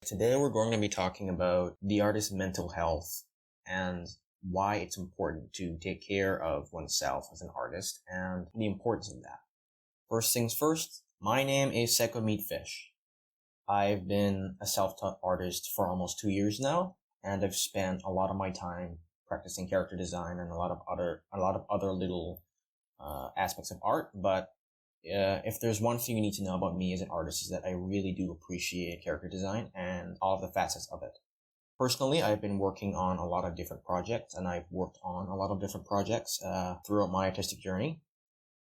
Today we're going to be talking about the artist's mental health and why it's important to take care of oneself as an artist and the importance of that. First things first, my name is Seko Meatfish. I've been a self-taught artist for almost 2 years now, and I've spent a lot of my time practicing character design and a lot of other little aspects of art. But if there's one thing you need to know about me as an artist is that I really do appreciate character design and all of the facets of it. Personally, I've been working on a lot of different projects, and I've worked on a lot of different projects throughout my artistic journey.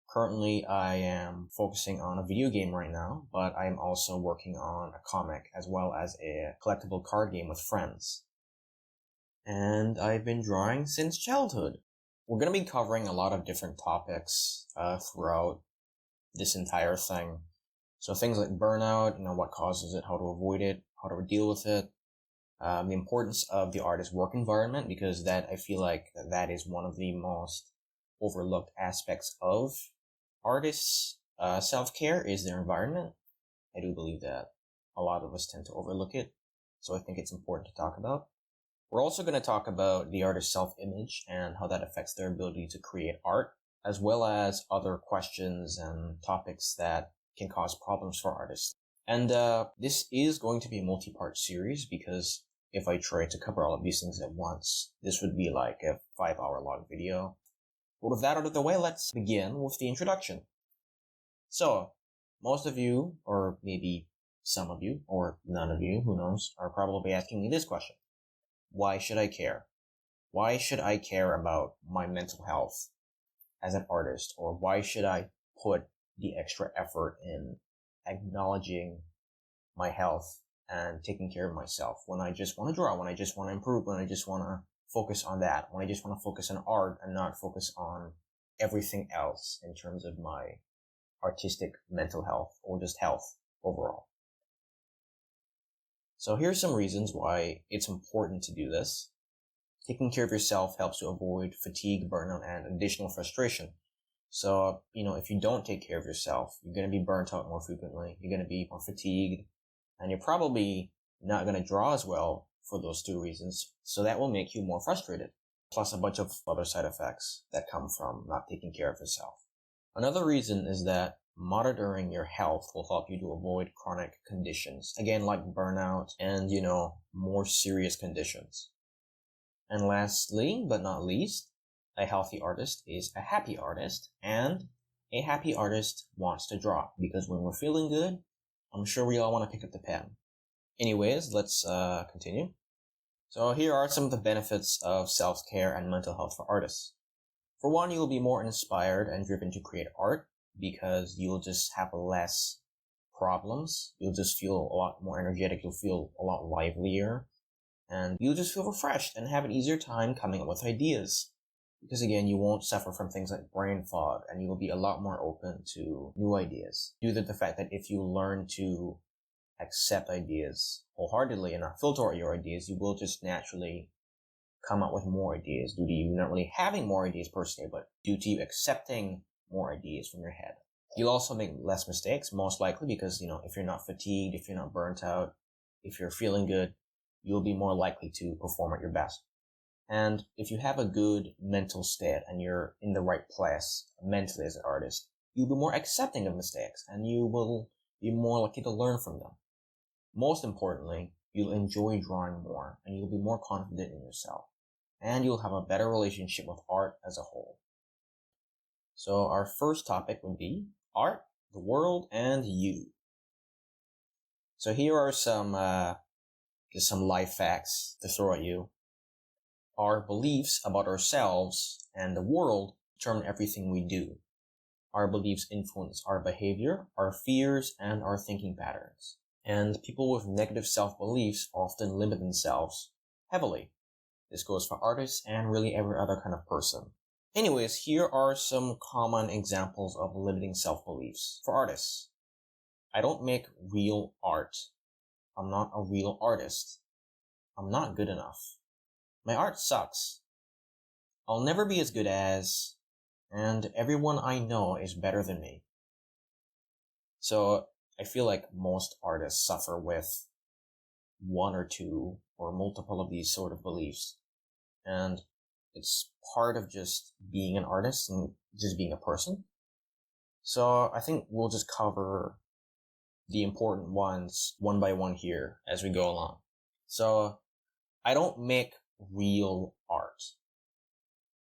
Currently, I am focusing on a video game right now, but I'm also working on a comic as well as a collectible card game with friends. And I've been drawing since childhood. We're going to be covering a lot of different topics throughout this entire thing. So things like burnout, what causes it, how to avoid it, how to deal with it, the importance of the artist's work environment, because that I feel like that is one of the most overlooked aspects of artists' self-care is their environment. I do believe that a lot of us tend to overlook it, so I think it's important to talk about. We're also going to talk about the artist's self-image and how that affects their ability to create art, as well as other questions and topics that can cause problems for artists. And this is going to be a multi-part series, because if I try to cover all of these things at once, this would be like a 5-hour long video. But with that out of the way, let's begin with the introduction. So, most of you, or maybe some of you, or none of you, who knows, are probably asking me this question. Why should I care? Why should I care about my mental health as an artist? Or why should I put the extra effort in acknowledging my health and taking care of myself when I just want to draw, when I just want to improve, when I just want to focus on that, when I just want to focus on art and not focus on everything else in terms of my artistic mental health or just health overall? So here's some reasons why it's important to do this. Taking care of yourself helps to avoid fatigue, burnout, and additional frustration. So, if you don't take care of yourself, you're going to be burnt out more frequently, you're going to be more fatigued, and you're probably not going to draw as well for those two reasons. So that will make you more frustrated, plus a bunch of other side effects that come from not taking care of yourself. Another reason is that monitoring your health will help you to avoid chronic conditions, again, like burnout and, more serious conditions. And lastly, but not least, a healthy artist is a happy artist, and a happy artist wants to draw, because when we're feeling good, I'm sure we all want to pick up the pen. Anyways, let's continue. So here are some of the benefits of self-care and mental health for artists. For one, you'll be more inspired and driven to create art, because you'll just have less problems. You'll just feel a lot more energetic. You'll feel a lot livelier. And you'll just feel refreshed and have an easier time coming up with ideas. Because again, you won't suffer from things like brain fog, and you will be a lot more open to new ideas. Due to the fact that if you learn to accept ideas wholeheartedly and not filter out your ideas, you will just naturally come up with more ideas due to you not really having more ideas per se, but due to you accepting more ideas from your head. You'll also make less mistakes, most likely, because, if you're not fatigued, if you're not burnt out, if you're feeling good, you'll be more likely to perform at your best. And if you have a good mental state and you're in the right place mentally as an artist, you'll be more accepting of mistakes and you will be more likely to learn from them. Most importantly, you'll enjoy drawing more and you'll be more confident in yourself. And you'll have a better relationship with art as a whole. So our first topic would be art, the world, and you. So here are some life facts to throw at you. Our beliefs about ourselves and the world determine everything we do. Our beliefs influence our behavior, our fears, and our thinking patterns. And people with negative self-beliefs often limit themselves heavily. This goes for artists and really every other kind of person. Anyways, here are some common examples of limiting self-beliefs for artists. I don't make real art. I'm not a real artist. I'm not good enough. My art sucks. I'll never be as good as, and everyone I know is better than me. So I feel like most artists suffer with one or two or multiple of these sort of beliefs. And it's part of just being an artist and just being a person. So I think we'll just cover the important ones one by one here as we go along. So I don't make real art.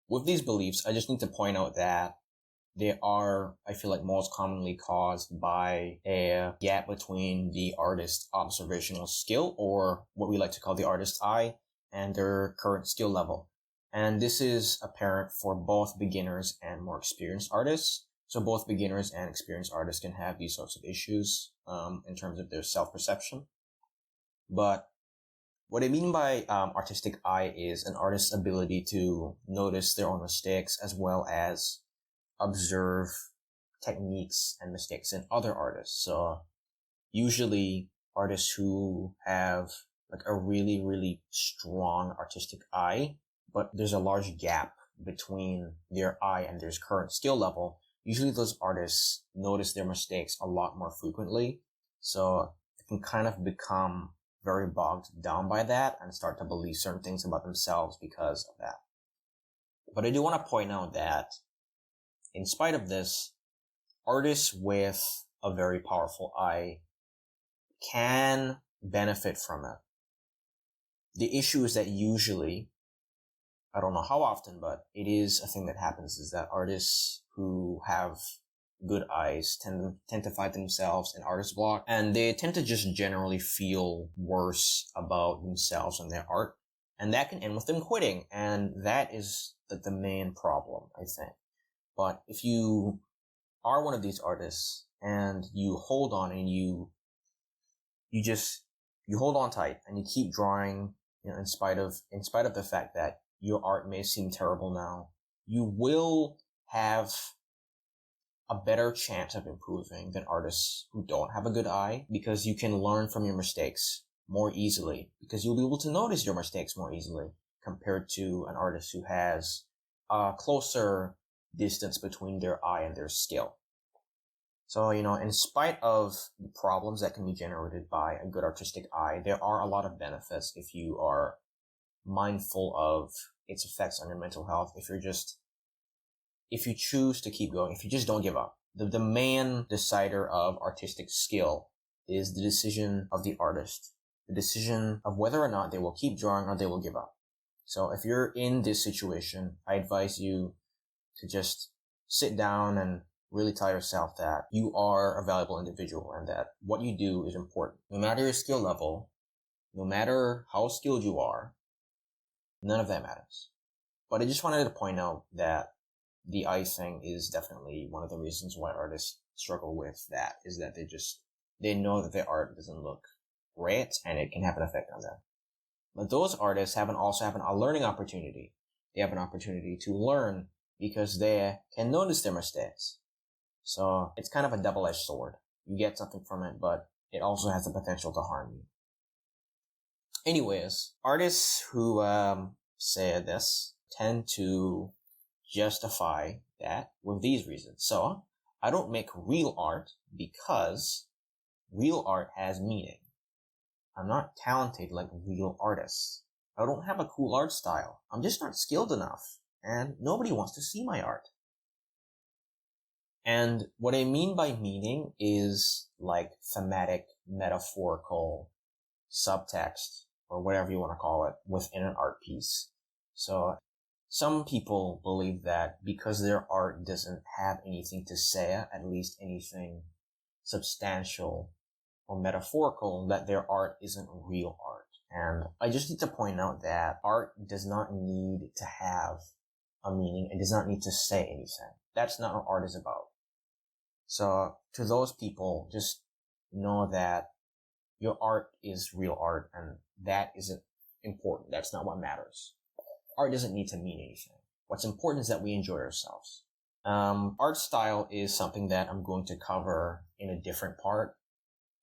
With these beliefs, I just need to point out that they are, I feel like, most commonly caused by a gap between the artist's observational skill, or what we like to call the artist's eye, and their current skill level. And this is apparent for both beginners and more experienced artists. So both beginners and experienced artists can have these sorts of issues in terms of their self-perception. But what I mean by artistic eye is an artist's ability to notice their own mistakes as well as observe techniques and mistakes in other artists. So usually artists who have like a really, really strong artistic eye, but there's a large gap between their eye and their current skill level. Usually those artists notice their mistakes a lot more frequently. So it can kind of become very bogged down by that and start to believe certain things about themselves because of that. But I do want to point out that in spite of this, artists with a very powerful eye can benefit from it. The issue is that usually, I don't know how often, but it is a thing that happens, is that artists who have good eyes tend to find themselves in artist block, and they tend to just generally feel worse about themselves and their art, and that can end with them quitting, and that is the main problem, I think. But if you are one of these artists and you hold on and you hold on tight and you keep drawing, in spite of the fact that your art may seem terrible now, you will have a better chance of improving than artists who don't have a good eye, because you can learn from your mistakes more easily, because you'll be able to notice your mistakes more easily compared to an artist who has a closer distance between their eye and their skill. So, in spite of the problems that can be generated by a good artistic eye, there are a lot of benefits if you are mindful of its effects on your mental health. If you choose to keep going, if you just don't give up. The main decider of artistic skill is the decision of the artist, the decision of whether or not they will keep drawing or they will give up. So if you're in this situation, I advise you to just sit down and really tell yourself that you are a valuable individual and that what you do is important. No matter your skill level, no matter how skilled you are, none of that matters. But I just wanted to point out that the eye thing is definitely one of the reasons why artists struggle with that, is that they know that their art doesn't look great and it can have an effect on them. But those artists also have a learning opportunity. They have an opportunity to learn because they can notice their mistakes. So it's kind of a double-edged sword. You get something from it, but it also has the potential to harm you. Anyways, artists who say this tend to justify that with these reasons. So I don't make real art because real art has meaning. I'm not talented like real artists. I don't have a cool art style. I'm just not skilled enough, and nobody wants to see my art. And what I mean by meaning is like thematic, metaphorical subtext, or whatever you want to call it, within an art piece. So some people believe that because their art doesn't have anything to say, at least anything substantial or metaphorical, that their art isn't real art. And I just need to point out that art does not need to have a meaning. It does not need to say anything. That's not what art is about. So to those people, just know that your art is real art, and that isn't important. That's not what matters. Art doesn't need to mean anything. What's important is that we enjoy ourselves. Art style is something that I'm going to cover in a different part,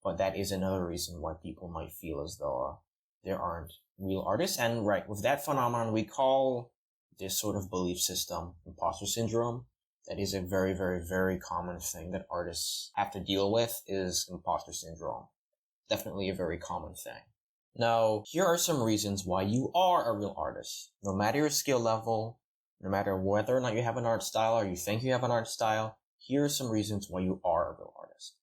but that is another reason why people might feel as though there aren't real artists. And right, with that phenomenon, we call this sort of belief system imposter syndrome. That is a very, very, very common thing that artists have to deal with, is imposter syndrome. Definitely a very common thing. Now, here are some reasons why you are a real artist. No matter your skill level, no matter whether or not you have an art style or you think you have an art style, here are some reasons why you are a real artist.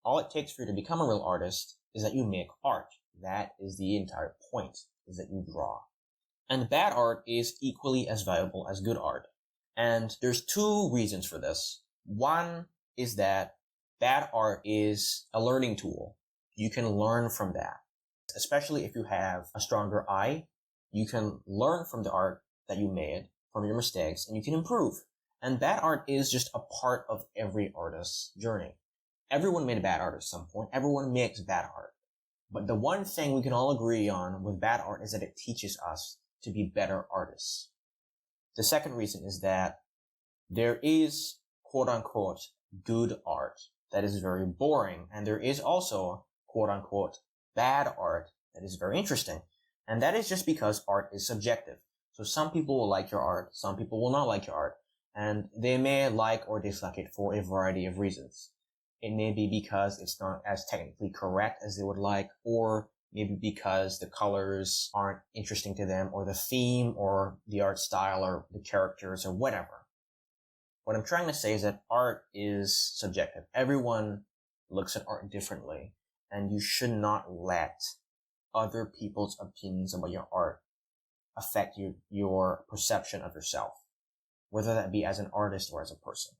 All it takes for you to become a real artist is that you make art. That is the entire point, is that you draw. And bad art is equally as valuable as good art. And there's two reasons for this. One is that bad art is a learning tool. You can learn from that. Especially if you have a stronger eye, you can learn from the art that you made, from your mistakes, and you can improve. And bad art is just a part of every artist's journey. Everyone made a bad art at some point. Everyone makes bad art. But the one thing we can all agree on with bad art is that it teaches us to be better artists. The second reason is that there is quote-unquote good art that is very boring, and there is also quote-unquote bad art that is very interesting. And that is just because art is subjective. So some people will like your art, some people will not like your art, and they may like or dislike it for a variety of reasons. It may be because it's not as technically correct as they would like, or maybe because the colors aren't interesting to them, or the theme, or the art style, or the characters, or whatever. What I'm trying to say is that art is subjective. Everyone looks at art differently, and you should not let other people's opinions about your art affect your perception of yourself, whether that be as an artist or as a person.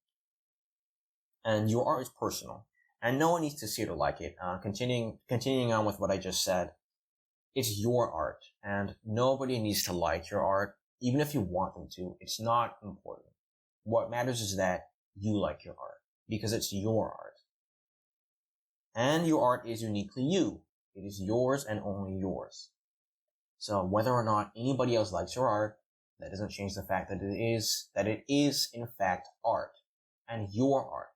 And your art is personal, and no one needs to see it or like it. Continuing on with what I just said, it's your art, and nobody needs to like your art, even if you want them to. It's not important. What matters is that you like your art, because it's your art. And your art is uniquely you. It is yours and only yours. So whether or not anybody else likes your art, that doesn't change the fact that it is in fact art, and your art.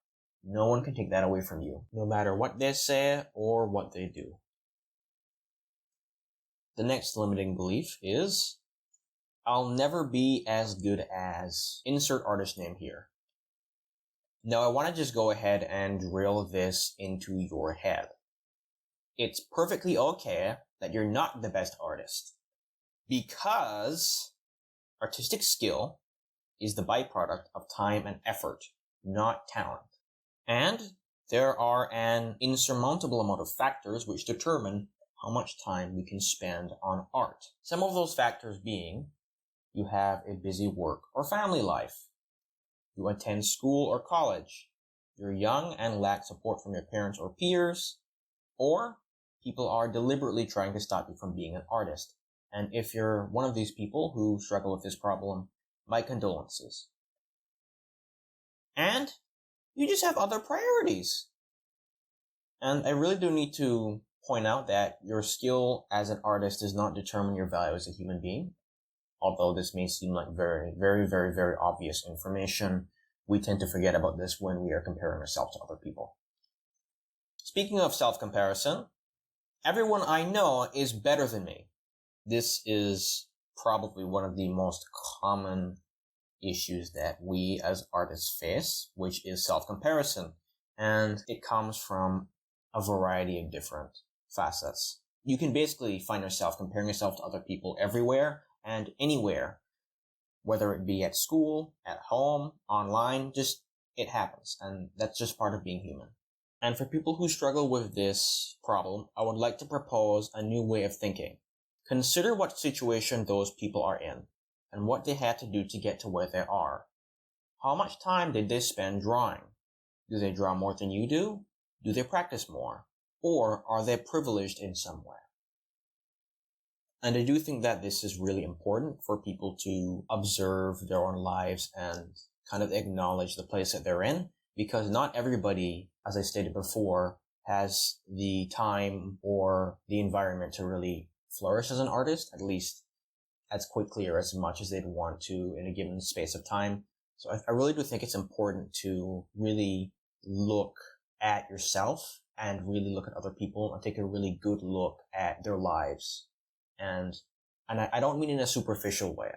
No one can take that away from you, no matter what they say or what they do. The next limiting belief is, I'll never be as good as insert artist name here. Now I want to just go ahead and drill this into your head. It's perfectly okay that you're not the best artist, because artistic skill is the byproduct of time and effort, not talent. And there are an insurmountable amount of factors which determine how much time we can spend on art. Some of those factors being, you have a busy work or family life, you attend school or college, you're young and lack support from your parents or peers, or people are deliberately trying to stop you from being an artist. And if you're one of these people who struggle with this problem, my condolences. And you just have other priorities. And I really do need to point out that your skill as an artist does not determine your value as a human being. Although this may seem like very, very, very, very obvious information, we tend to forget about this when we are comparing ourselves to other people. Speaking of self-comparison, everyone I know is better than me. This is probably one of the most common issues that we as artists face, which is self-comparison. And it comes from a variety of different facets. You can basically find yourself comparing yourself to other people everywhere and anywhere, whether it be at school, at home, online, just it happens. And that's just part of being human. And for people who struggle with this problem, I would like to propose a new way of thinking. Consider what situation those people are in, and what they had to do to get to where they are. How much time did they spend drawing? Do they draw more than you do? Do they practice more? Or are they privileged in some way? And I do think that this is really important for people to observe their own lives and kind of acknowledge the place that they're in, because not everybody, as I stated before, has the time or the environment to really flourish as an artist, at least as quickly or as much as they'd want to in a given space of time. So I really do think it's important to really look at yourself and really look at other people and take a really good look at their lives. And I don't mean in a superficial way.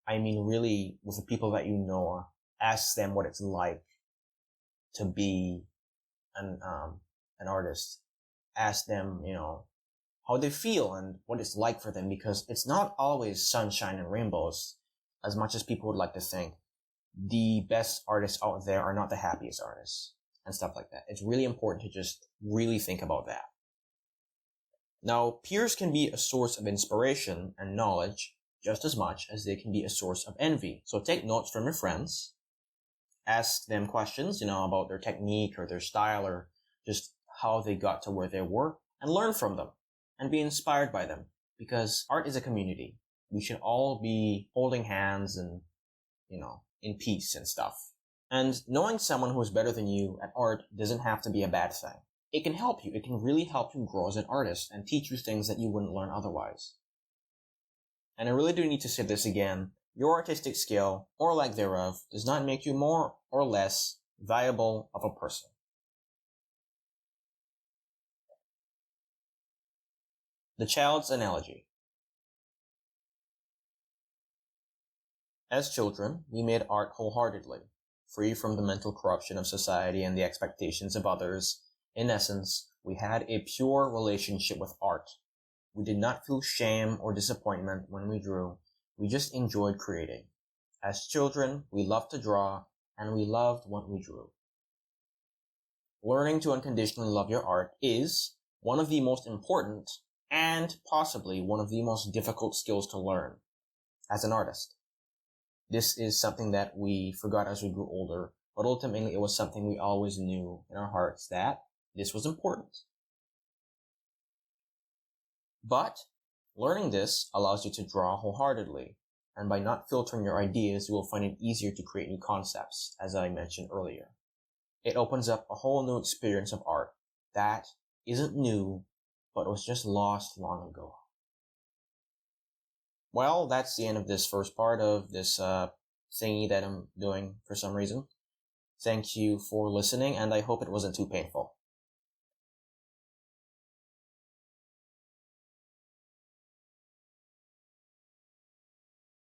I mean really with the people that you know, ask them what it's like to be an artist. Ask them, how they feel and what it's like for them, because it's not always sunshine and rainbows as much as people would like to think. The best artists out there are not the happiest artists and stuff like that. It's really important to just really think about that. Now, peers can be a source of inspiration and knowledge just as much as they can be a source of envy. So take notes from your friends, ask them questions, about their technique or their style or just how they got to where they were, and learn from them and be inspired by them, because art is a community. We should all be holding hands and, in peace and stuff. And knowing someone who is better than you at art doesn't have to be a bad thing. It can help you. It can really help you grow as an artist and teach you things that you wouldn't learn otherwise. And I really do need to say this again. Your artistic skill, or lack thereof, does not make you more or less valuable of a person. The child's analogy. As children, we made art wholeheartedly, free from the mental corruption of society and the expectations of others. In essence, we had a pure relationship with art. We did not feel shame or disappointment when we drew. We just enjoyed creating. As children, we loved to draw, and we loved what we drew. Learning to unconditionally love your art is one of the most important and possibly one of the most difficult skills to learn as an artist. This is something that we forgot as we grew older, but ultimately it was something we always knew in our hearts that this was important. But learning this allows you to draw wholeheartedly, and by not filtering your ideas, you will find it easier to create new concepts, as I mentioned earlier. It opens up a whole new experience of art that isn't new, but was just lost long ago. Well, that's the end of this first part of this thingy that I'm doing for some reason. Thank you for listening, and I hope it wasn't too painful.